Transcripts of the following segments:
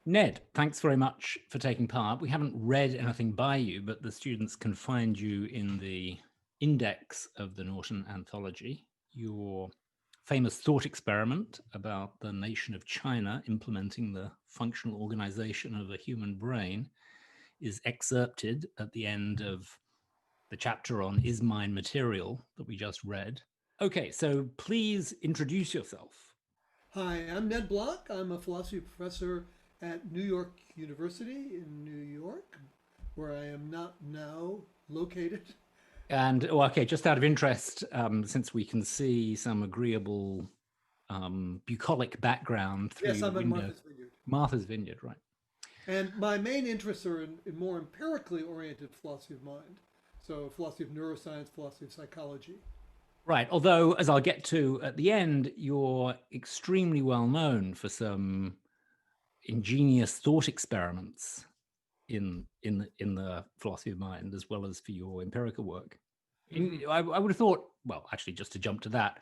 Ned, thanks very much for taking part. We haven't read anything by you, but the students can find you in the index of the Norton Anthology. Your famous thought experiment about the nation of China implementing the functional organization of a human brain is excerpted at the end of the chapter on Is Mind Material that we just read. Okay, so please introduce yourself. Hi, I'm Ned Block. I'm a philosophy professor at New York University in New York, where I am not now located. And oh, okay, just out of interest, since we can see some agreeable bucolic background through Yes, your I'm at window, Martha's Vineyard. Martha's Vineyard, right? And my main interests are in more empirically oriented philosophy of mind. So, philosophy of neuroscience, philosophy of psychology. Right. Although, as I'll get to at the end, you're extremely well known for some ingenious thought experiments in the philosophy of mind, as well as for your empirical work. Hmm. I would have thought, well, actually, just to jump to that,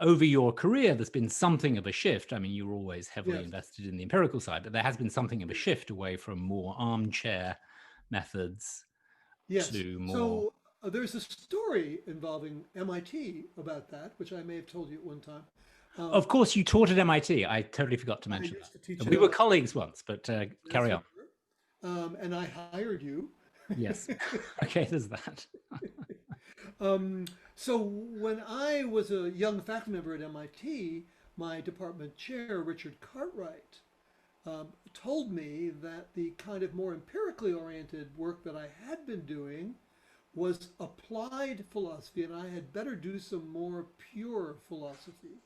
over your career, there's been something of a shift. I mean, you were always heavily Yes. invested in the empirical side, but there has been something of a shift away from more armchair methods Yes. to more. So, there's a story involving MIT about that, which I may have told you at one time. Of Um, course, you taught at MIT. I totally forgot to I mention used to that. teach at We were MIT. colleagues once, but Yes, carry we on. were. And I hired you. Yes. Okay, there's that. Um, so when I was a young faculty member at MIT, my department chair, Richard Cartwright, told me that the kind of more empirically oriented work that I had been doing was applied philosophy, and I had better do some more pure philosophy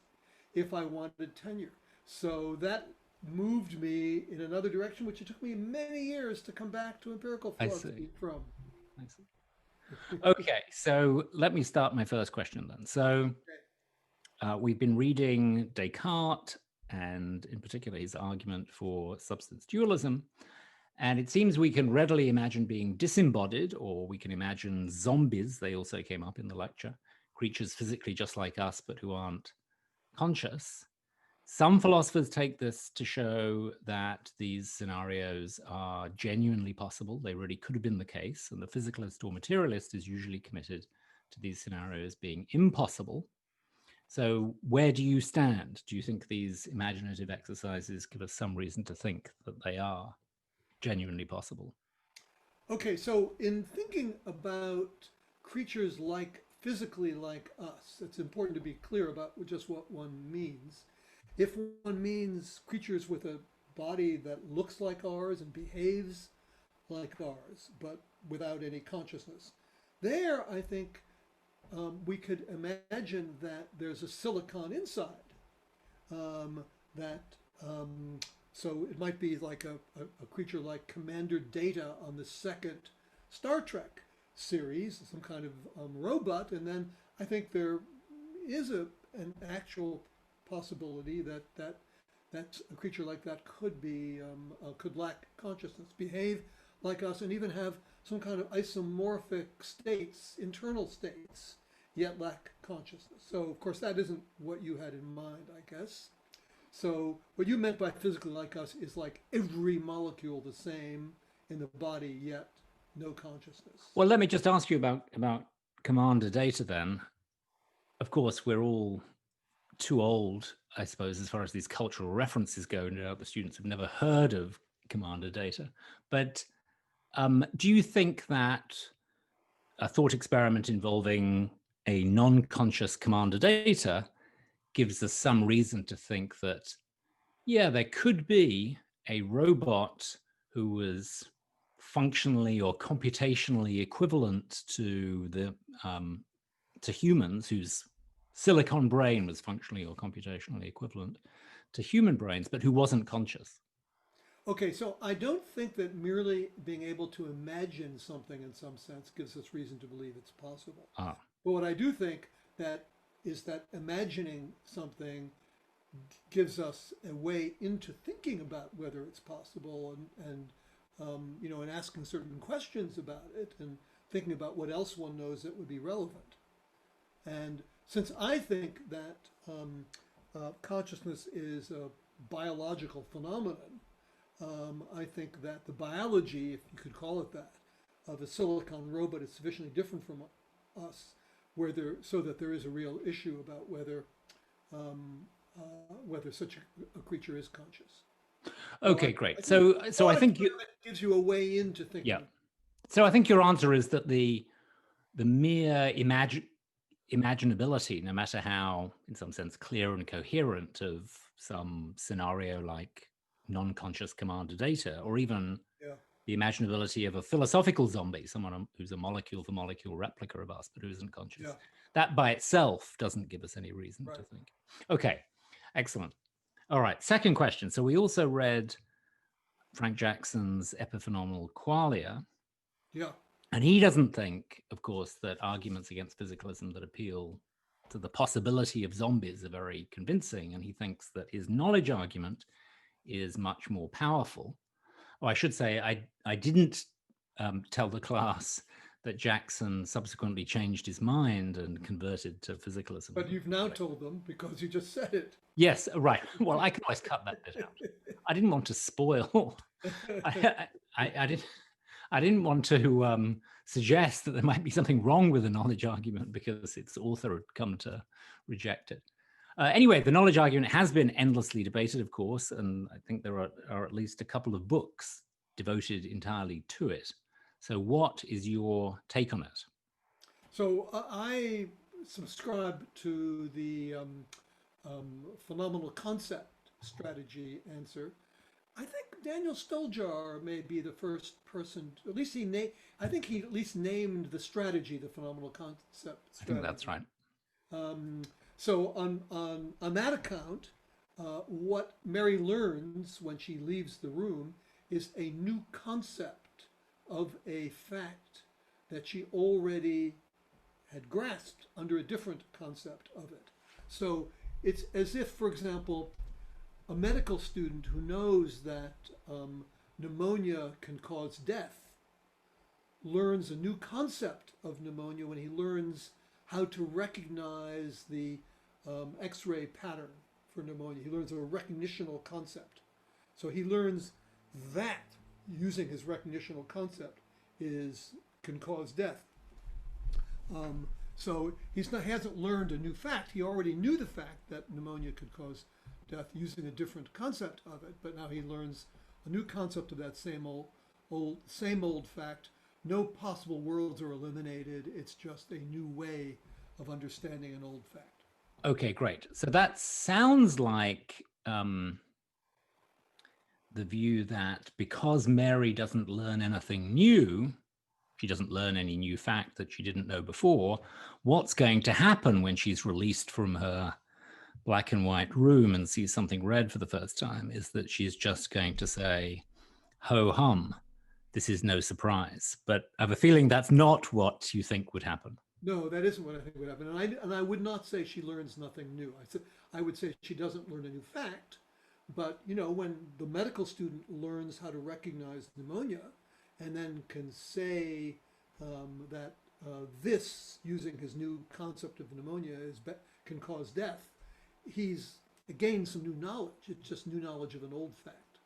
if I wanted tenure. So that moved me in another direction, which it took me many years to come back to empirical I see. philosophy from. I see. Okay, so let me start my first question then. So we've been reading Descartes and, in particular, his argument for substance dualism. And it seems we can readily imagine being disembodied, or we can imagine zombies. They also came up in the lecture, creatures physically just like us, but who aren't conscious. Some philosophers take this to show that these scenarios are genuinely possible. They really could have been the case. And the physicalist or materialist is usually committed to these scenarios being impossible. So, where do you stand? Do you think these imaginative exercises give us some reason to think that they are genuinely possible? Okay, so in thinking about creatures like physically like us, it's important to be clear about just what one means. If one means creatures with a body that looks like ours and behaves like ours, but without any consciousness, there I think we could imagine that there's a silicon inside that so it might be like a creature like Commander Data on the second Star Trek series, some kind of robot, and then I think there is an actual possibility that a creature like that could lack consciousness, behave like us, and even have some kind of isomorphic states, internal states, yet lack consciousness. So of course that isn't what you had in mind, I guess. So what you meant by physically like us is like every molecule the same in the body, yet no consciousness. Well, let me just ask you about Commander Data then. Of course, we're all too old, I suppose, as far as these cultural references go. No, the students have never heard of Commander Data. But do you think that a thought experiment involving a non-conscious Commander Data gives us some reason to think that, yeah, there could be a robot who was functionally or computationally equivalent to the to humans, whose silicon brain was functionally or computationally equivalent to human brains, but who wasn't conscious? Okay, so I don't think that merely being able to imagine something in some sense gives us reason to believe it's possible. Ah, But what I do think that is that imagining something gives us a way into thinking about whether it's possible and asking certain questions about it and thinking about what else one knows that would be relevant. And since I think that consciousness is a biological phenomenon, I think that the biology, if you could call it that, of a silicon robot is sufficiently different from us, so that there is a real issue about um, whether such a creature is conscious. So Okay, great. I think So I thought think you, experiment gives you a way into yeah. thinking. So I think your answer is that the mere imaginability, no matter how, in some sense, clear and coherent, of some scenario like non-conscious commander data, or even Yeah, the imaginability of a philosophical zombie, someone who's a molecule for molecule replica of us, but who isn't yeah, conscious, that by itself doesn't give us any reason to right. think. Okay, excellent. All right, second question. So we also read Frank Jackson's Epiphenomenal Qualia, Yeah, and he doesn't think, of course, that arguments against physicalism that appeal to the possibility of zombies are very convincing. And he thinks that his knowledge argument is much more powerful. Oh, I should say, I didn't tell the class that Jackson subsequently changed his mind and converted to physicalism. but you've now told them because you just said it. Yes, right. Well, I can always cut that bit out. I didn't want to spoil. I didn't. I didn't want to suggest that there might be something wrong with the knowledge argument because its author had come to reject it. Anyway, the knowledge argument has been endlessly debated, of course, and I think there are at least a couple of books devoted entirely to it. So, what is your take on it? So I subscribe to the phenomenal concept strategy answer. I think Daniel Stoljar may be the first person. At least I think he at least named the strategy the phenomenal concept I think that's strategy. right. Um, so on that account, what Mary learns when she leaves the room is a new concept of a fact that she already had grasped under a different concept of it. So it's as if, for example, a medical student who knows that pneumonia can cause death learns a new concept of pneumonia when he learns how to recognize the X-ray pattern for pneumonia. He learns a recognitional concept. So he learns that using his recognitional concept can cause death. So he hasn't learned a new fact. He already knew the fact that pneumonia could cause death using a different concept of it, but now he learns a new concept of that same old fact. No possible worlds are eliminated. It's just a new way of understanding an old fact. Okay, great. So that sounds like the view that because Mary doesn't learn anything new, she doesn't learn any new fact that she didn't know before, what's going to happen when she's released from her black and white room and sees something red for the first time is that she's just going to say, ho hum, this is no surprise. But I have a feeling that's not what you think would happen. No, that isn't what I think would happen. And I would not say she learns nothing new. I would say she doesn't learn a new fact. But, when the medical student learns how to recognize pneumonia and then can say that this, using his new concept of pneumonia, can cause death, he's gained some new knowledge. It's just new knowledge of an old fact.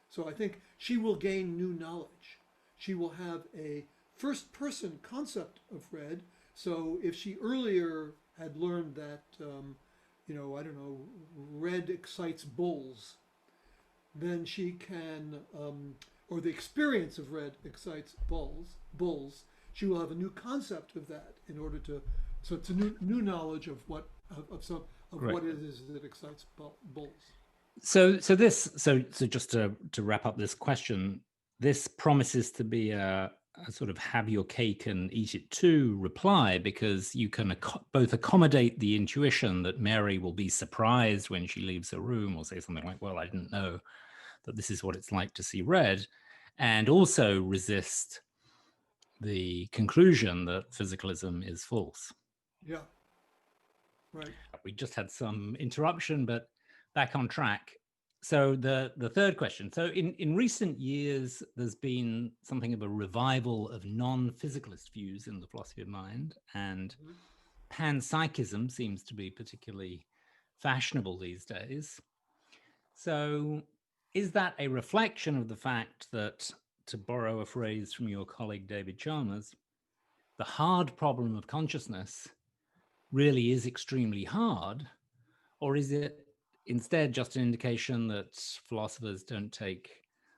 So I think she will gain new knowledge. She will have a first person concept of red. So if she earlier had learned that, I don't know, red excites bulls, then she can, or the experience of red excites bulls, she will have a new concept of that in order to, so it's a new knowledge of Right. what it is that excites bulls. So just to wrap up this question, this promises to be a sort of have your cake and eat it too reply, because you can both accommodate the intuition that Mary will be surprised when she leaves her room, or say something like, well, I didn't know that this is what it's like to see red, and also resist the conclusion that physicalism is false. Yeah, right. We just had some interruption, but back on track. So the third question. So in recent years, there's been something of a revival of non-physicalist views in the philosophy of mind, and Mhm. panpsychism seems to be particularly fashionable these days. So is that a reflection of the fact that, to borrow a phrase from your colleague David Chalmers, the hard problem of consciousness really is extremely hard? Or is it instead just an indication that philosophers don't take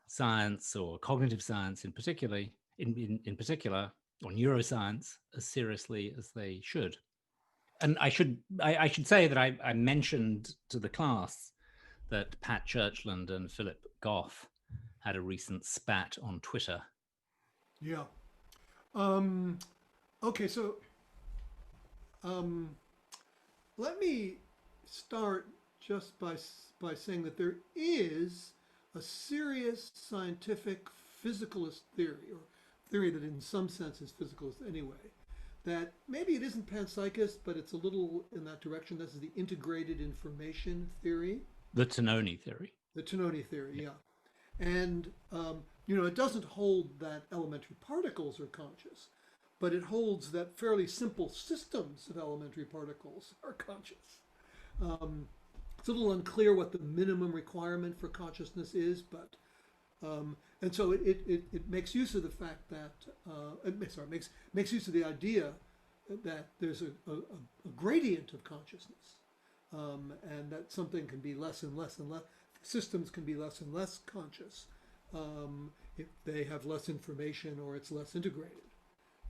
science, or cognitive science in particular, or neuroscience, as seriously as they should? And I should say that I mentioned to the class that Pat Churchland and Philip Goff had a recent spat on Twitter. Yeah. Um, okay, so um, let me start just by saying that there is a serious scientific physicalist theory, or theory that in some sense is physicalist anyway, that maybe it isn't panpsychist, but it's a little in that direction. This is the integrated information theory, The Tononi theory. the Tononi theory, yeah. And, it doesn't hold that elementary particles are conscious, but it holds that fairly simple systems of elementary particles are conscious. Um, it's a little unclear what the minimum requirement for consciousness is, but and so it makes use of the fact that makes use of the idea that there's a gradient of consciousness, and that something can be less and less and less. Systems can be less and less conscious if they have less information or it's less integrated.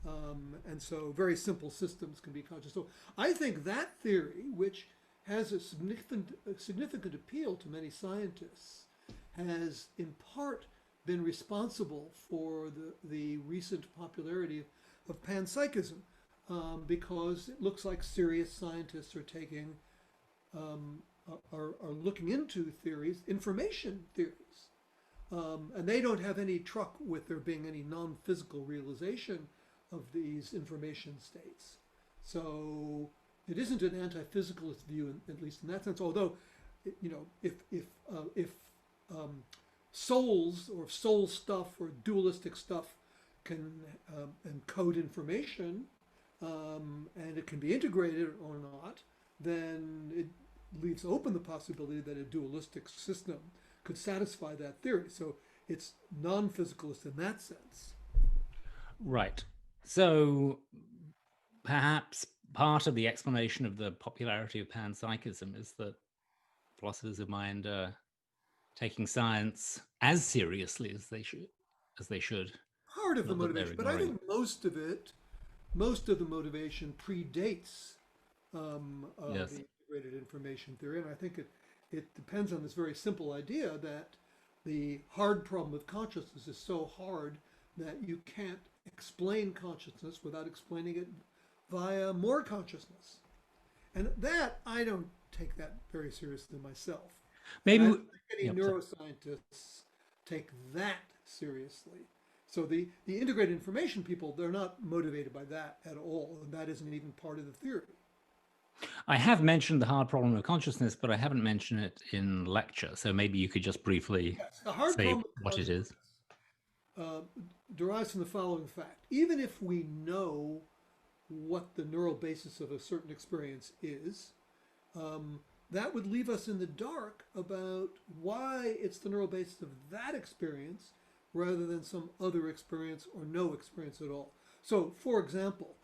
And so very simple systems can be conscious. So I think that theory, which has a significant appeal to many scientists, has in part been responsible for the recent popularity of panpsychism, because it looks like serious scientists are taking are looking into theories, information theories, and they don't have any truck with there being any non-physical realization of these information states. So it isn't an anti-physicalist view, at least in that sense. Although, if souls or soul stuff or dualistic stuff can encode information, and it can be integrated or not, then it leaves open the possibility that a dualistic system could satisfy that theory. So it's non-physicalist in that sense. Right. So perhaps part of the explanation of the popularity of panpsychism is that philosophers of mind are taking science as seriously as they should. Part of the Not that they're motivation, but I ignoring. think most of the motivation predates Yes. the integrated information theory, and I think it depends on this very simple idea that the hard problem of consciousness is so hard that you can't explain consciousness without explaining it via more consciousness. And that, I don't take that very seriously myself. And Maybe. I don't think any Yep. neuroscientists take that seriously. So the integrated information people, they're not motivated by that at all. And that isn't even part of the theory. I have mentioned the hard problem of consciousness, but I haven't mentioned it in lecture. So maybe you could just briefly Yes, the hard say problem of what it is. consciousness uh, derives from the following fact. Even if we know what the neural basis of a certain experience is, that would leave us in the dark about why it's the neural basis of that experience rather than some other experience or no experience at all. So, for example,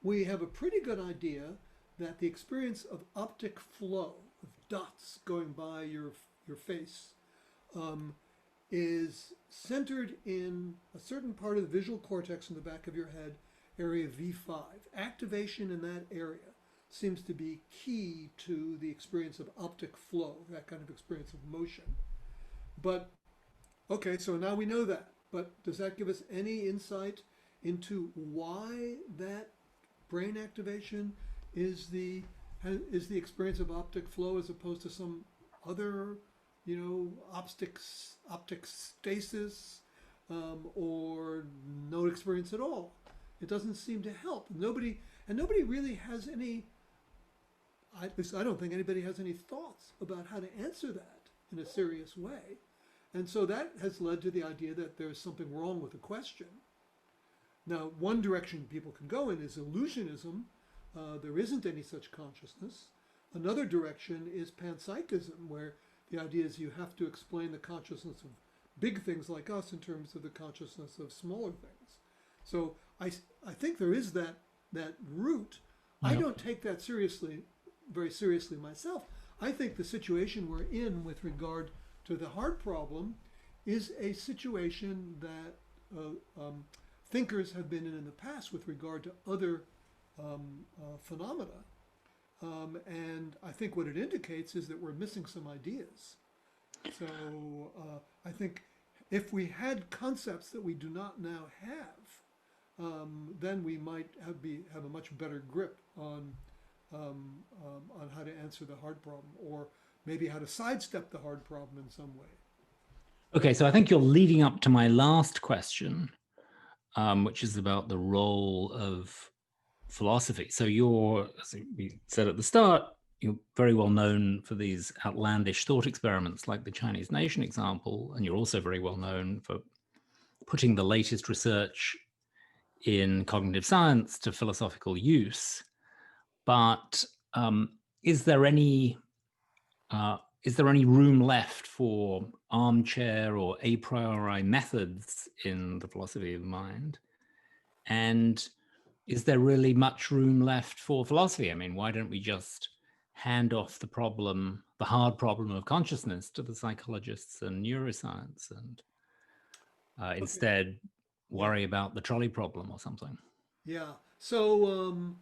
we have a pretty good idea that the experience of optic flow, of dots going by your face, is centered in a certain part of the visual cortex in the back of your head, area V5. Activation in that area seems to be key to the experience of optic flow, that kind of experience of motion. But, okay, so now we know that. But does that give us any insight into why that brain activation is the experience of optic flow as opposed to some other, optic stasis, or no experience at all? It doesn't seem to help. Nobody really has any. At least I don't think anybody has any thoughts about how to answer that in a serious way, and so that has led to the idea that there's something wrong with the question. Now, one direction people can go in is illusionism. There isn't any such consciousness. Another direction is panpsychism, where The idea is you have to explain the consciousness of big things like us in terms of the consciousness of smaller things. So I think there is that root. I Yep. don't take that seriously, very seriously myself. I think the situation we're in with regard to the heart problem is a situation that thinkers have been in the past with regard to other phenomena. And I think what it indicates is that we're missing some ideas. So I think if we had concepts that we do not now have, then we might have a much better grip on how to answer the hard problem, or maybe how to sidestep the hard problem in some way. Okay, so I think you're leading up to my last question, which is about the role of philosophy. So you're, as we said at the start, you're very well known for these outlandish thought experiments like the Chinese nation example, and you're also very well known for putting the latest research in cognitive science to philosophical use. But is there any room left for armchair or a priori methods in the philosophy of mind? And is there really much room left for philosophy? I mean, why don't we just hand off the hard problem of consciousness to the psychologists and neuroscience, and instead Yeah, worry about the trolley problem or something? yeah. So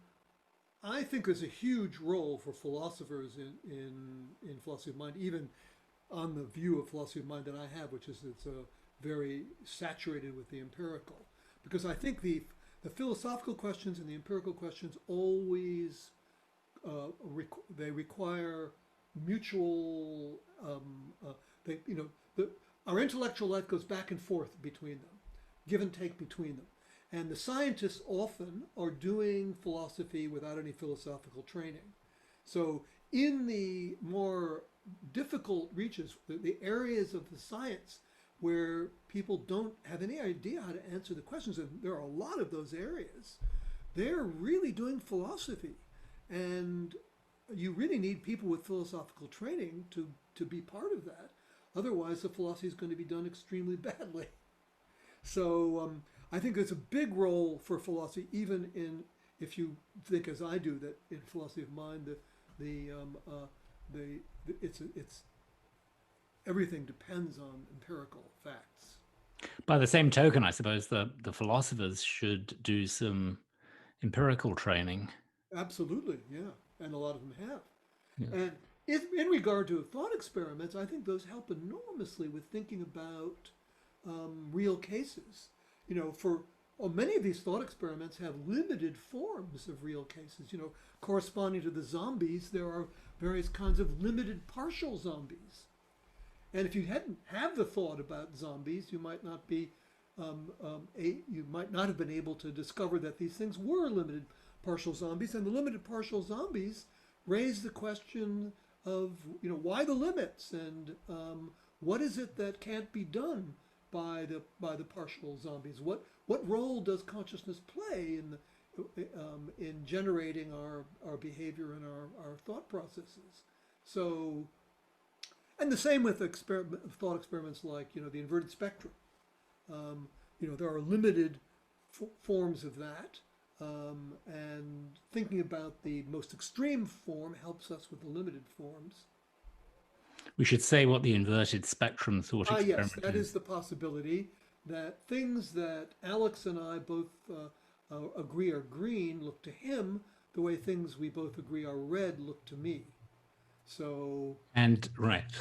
I think there's a huge role for philosophers in philosophy of mind, even on the view of philosophy of mind that I have, which is it's very saturated with the empirical. Because I think the philosophical questions and the empirical questions always they require mutual. Our intellectual life goes back and forth between them, give and take between them. And the scientists often are doing philosophy without any philosophical training. So in the more difficult reaches, the areas of the science where people don't have any idea how to answer the questions, and there are a lot of those areas, they're really doing philosophy. And you really need people with philosophical training to be part of that. Otherwise, the philosophy is going to be done extremely badly. So I think there's a big role for philosophy, even if you think as I do that in philosophy of mind, it's everything depends on empirical facts. By the same token, I suppose the philosophers should do some empirical training. Absolutely, yeah, and a lot of them have. Yes. And if, in regard to thought experiments, I think those help enormously with thinking about real cases. For many of these thought experiments have limited forms of real cases. Corresponding to the zombies, there are various kinds of limited partial zombies. And if you hadn't have the thought about zombies, you might not have been able to discover that these things were limited partial zombies. And the limited partial zombies raise the question of why the limits, and what is it that can't be done by the partial zombies? What role does consciousness play in generating our behavior and our thought processes? So, and the same with thought experiments like the inverted spectrum. There are limited forms of that, and thinking about the most extreme form helps us with the limited forms. We should say what the inverted spectrum thought experiment Yes, that is the possibility that things that Alex and I both agree are green look to him the way things we both agree are red look to me. So, And right.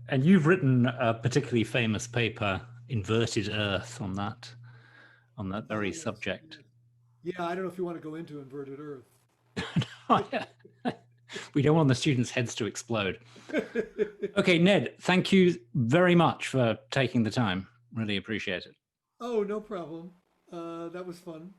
And you've written a particularly famous paper, Inverted Earth, on that very yes, subject. yeah, I don't know if you want to go into inverted Earth. We don't want the students' heads to explode. Okay, Ned, thank you very much for taking the time. Really appreciate it. Oh, no problem. That was fun.